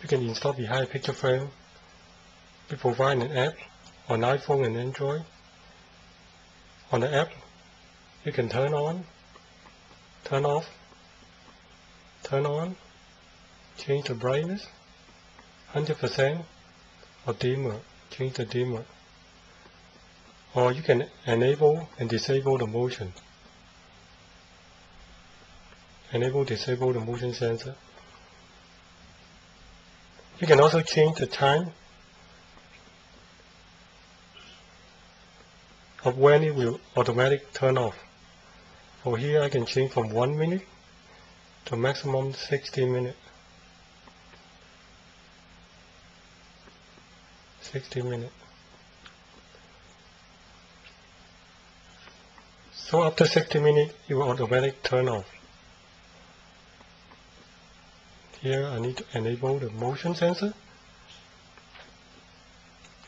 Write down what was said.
You can install behind picture frame. We provide an app on iPhone and Android. On the app, you can turn on, turn off, turn on, change the brightness, 100%, or dimmer, change the dimmer. Or you can enable and disable the motion. Disable the motion sensor. You can also change the time of when it will automatically turn off. For here I can change from 1 minute to maximum 60 minutes. 60 minutes. So after 60 minutes it will automatically turn off. Here I need to enable the motion sensor.